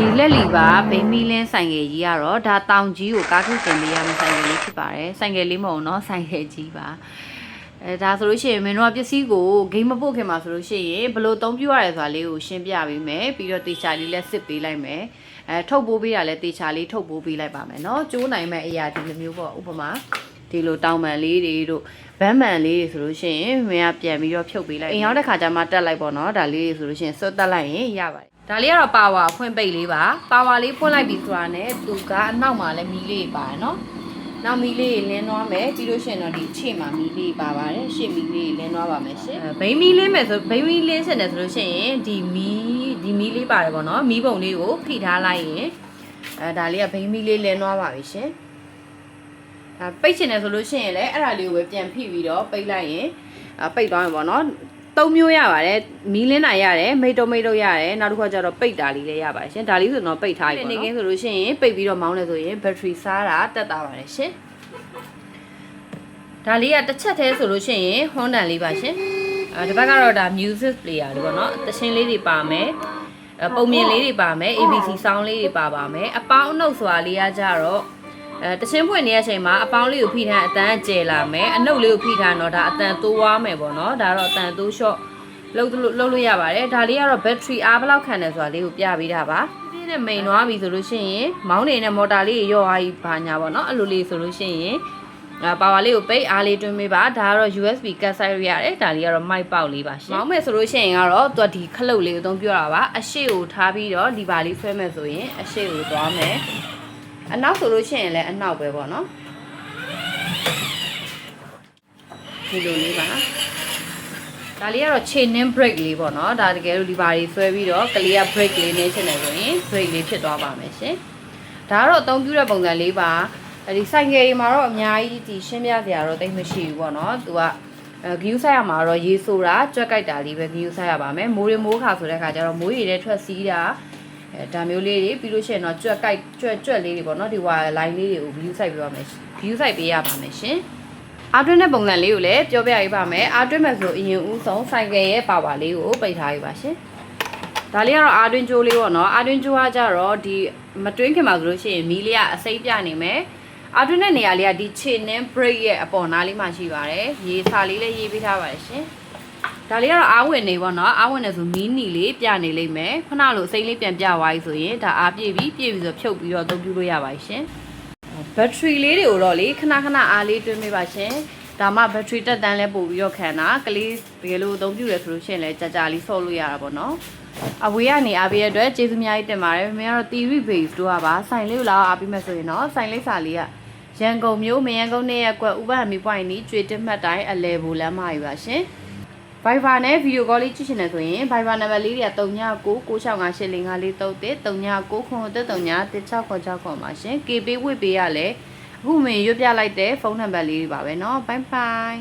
ဒီလက်လီပါဘိန်းမီလင်းဆိုင်ငယ်ကြီးကတော့ဒါတောင်ကြီးကိုကားထုတ်တင်ပေးရမယ့်ဆိုင်ငယ်လေးဖြစ်ပါတယ်ဆိုင်ငယ်လေးမဟုတ်နော်ဆိုင်ငယ်ကြီးပါဒါဆိုလို့ရှိရင်မင်းတို့ကပစ္စည်းကိုဂိမ်းမပို့ခင်မှာဆိုလို့ရှိရင်ဘယ်လိုအသုံးပြုရလဲဆိုတာလေးကိုရှင်းပြပေးမယ်ပြီးတော့တေချာလေးလည်းစစ်ပေးလိုက်မယ်ထုတ်ပိုးပေးတာလည်းတေချာလေးထုတ်ပိုးပေးလိုက်ပါမယ်နော်ကျိုးနိုင်မဲ့အရာဒီလိုမျိုးပေါ့ဥပမာဒီလိုတောင်ပန်လေးတွေတို့ဗန်းမှန်လေးတွေဆိုလို့ရှိရင်မင်းကပြန်ပြီးတော့ဖြုတ်ပေးလိုက်အိမ်ရောက်တဲ့ခါကျမှတက်လိုက်ပေါ့နော်ဒါလေးတွေဆိုလို့ရှိရင်စွတ်တက်လိုက်ရင်ရပါတယ်ဒါလေးကတော့ပါဝါဖွင့်ပိတ်လေးပါပါဝါလေးဖွင့်လိုက်ပြီဆိုတာနဲ့သူကအနောက်မှာလည်းမီးလေးပါတယ်နော်နောက်မီးလေးလင်းသွားမယ်ပြီးလို့ရှိရင်တော့ဒီခြေမှာမီးလေးပါပါတယ်ရှေ့မီးလေးလင်းသွားပါမယ်ရှင်ဘိန်းမီးလင်းမယ်ဆိုဘိန်းမီးလင်းစင်တယ်ဆိုလို့ရှိရင်ဒီမီးလေးပါတယ်ပေါ့နော်မီးပုံလေးကိုဖိထားလိုက်ရင်ဒါလေးကဘိန်းမီးလေးလင်းသွားပါပြီရှင်ဒါပိတ်ချင်တယ်ဆိုလို့ရှိရင်လည်းအဲ့ဒါလေးကိုပဲပြန်ဖိပြီးတော့ပိတ်လိုက်ရင်ပိတ်သွားမှာပေါ့နော်သုံးမျိုးရပါတယ်မီးလင်းတာရတယ်မိတ်တုံရတယ်နောက်တစ်ခါကျတော့ပိတ်တာလေးလည်းရပါတယ်ရှင်ဒါလေးဆိုတော့ပိတ်ထားပြီပေါ့နော်နေကင်းဆိုလို့ရှိရင်ပိတ်ပြီးတော့မောင်းလဲဆိုရင်ဘက်ထရီစားတာတက်တာပါတယ်ရှင်ဒါလေးကတစ်ချက်သေးဆိုလို့ရှိရင် Honda လေးပါရှင်ဒီဘက်ကတော့ဒါ music player လေးပေါ့နော်တခြင်းလေးတွေပါမယ်ပုံမြင်လေးတွေပါမယ် ABC sound လေးတွေပါပါမယ်အပေါင်းအနှုတ်စွာလေးကကြတော့တချင်းဖွင့်နေတဲ့အချိန်မှာအပေါင်းလေးကိုဖိထားအတန်းကျဲလာမယ်အနှုတ်လေးကိုဖိထားတော့ဒါအတန်းတိုးသွားမယ်ပေါ့နော်ဒါတော့အတန်းတိုး short လုပ်လို့ရပါတယ်ဒါလေးကတော့ battery အားဘယ်လောက်ခံတယ်ဆိုတာလေးကိုပြပေးတာပါပြင်းနဲ့မိန်သွားပြီဆိုလို့ရှိရင်မောင်းနေတဲ့ motor လေးရော့အားကြီးဘာညာပေါ့နော်အဲ့လိုလေးဆိုလို့ရှိရင်ပါဝါလေးကိုပိတ်အားလေးတွင်းပေးပါဒါကတော့ USB ကတ်ဆိုင်ရရတယ်ဒါလေးကတော့ mic ပေါက်လေးပါရှင်မောင်းမယ်ဆိုလို့ရှိရင်ကတော့သူကဒီခလုတ်လေးကိုအသုံးပြရတာပါအရှိကိုထားပြီးတော့ဒီပါလေးဆွဲမယ်ဆိုရင်အရှိကိုသွားမယ်အနောက်ဆိုလို့ရှိရင်လည်းအနောက်ပဲပေါ့နော်ဒီလိုလေးပါဒါလေးကတော့ chaining brake လေးပေါ့နော်ဒါတကယ်လို့ဒီပါလေးဆွဲပြီးတော့ကလေးက brake လေးနေချင်တယ်ဆိုရင် brake လေးဖြစ်သွားပါမယ်ရှင်ဒါကတော့အသုံးပြုတဲ့ပုံစံလေးပါဒီဆိုင်ကယ်တွေမှာတော့အများကြီးဒီရှင်းပြစရာတော့တိတ်မရှိဘူးပေါ့နော်သူကဂယူးဆိုင်ရမှာတော့ရေဆိုတာကြွက်ကြိုက်တာလေးပဲဂယူးဆိုင်ရပါမယ်မိုးရမိုးခါဆိုတဲ့ခါကျတော့မိုးရေထဲထွက်စီးတာဒါမျိုးလေးတွေပြီးလို့ရှိရင်တော့ကြွက်လေးတွေပေါ့နော်ဒီဝါလိုင်းလေးတွေကိုဂယူးဆိုင်ပေးပါမယ်ဂယူးဆိုင်ပေးရပါမယ်ရှင်အားတွင်းတဲ့ပုံစံလေးကိုလည်းပြောပြရပါမယ်အားတွင်းမဲ့ဆိုအရင်ဦးဆုံးဆိုင်ကယ်ရဲ့ပါဝါလေးကိုပိတ်ထားရပါရှင်ဒါလေးကတော့အားတွင်းကြိုးလေးပေါ့နော်အားတွင်းကြိုးကကြတော့ဒီမတွင်းခင်မှာဆိုလို့ရှိရင်မီးလေးကအစိမ့်ပြနေမယ်အားတွင်းတဲ့နေရာလေးကဒီ chaining brake ရဲ့အပေါ်နားလေးမှာရှိပါတယ်ရေစာလေးလည်းရေးပေးထားပါတယ်ရှင်ဒါလေးကတော့အားဝင်နေပေါ့နော်အားဝင်နေဆိုမီးနီလေးပြနေလိမ့်မယ်ခဏလိုအစိမ့်လေးပြန်ပြသွားပြီဆိုရင်ဒါအားပြည့်ပြီဆိုဖြုတ်ပြီးတော့အသုံးပြုလို့ရပါရှင်ဘက်ထရီလေးတွေကိုတော့လေခဏအားလေးတွင်းပေးပါရှင်ဒါမှဘက်ထရီတက်တန်းလဲပို့ပြီးတော့ခံတာကလေးတကယ်လို့အသုံးပြုရဆိုလို့ရှိရင်လည်းကြာလေးဆော့လို့ရတာပေါ့နော်အဝေးကနေအားပေးရတဲ့အတွက်ကျေးဇူးများကြီးတင်ပါတယ်မင်းကတော့ theory base တို့ကပါဆိုင်လေးကိုလာအားပေးမယ်ဆိုရင်တော့ဆိုင်လေးစာလေးကရန်ကုန်မြို့မရန်ကုန်နဲ့ရက်ကွက်ဥပဒေမီ point နီးကျွေတက်မှတ်တိုင်းအလဲဘူလမ်းမကြီးပါရှင် Viber နဲ့ video call လေးကြည့်ချင်တယ်ဆိုရင် Viber နံပါတ်လေးတွေက3996545433 3996533666ပါရှင် KB ဝစ်ပေးရလဲအခုမင်းရွတ်ပြလိုက်တဲ့ဖုန်းနံပါတ်လေးတွေပါပဲเนาะ bye bye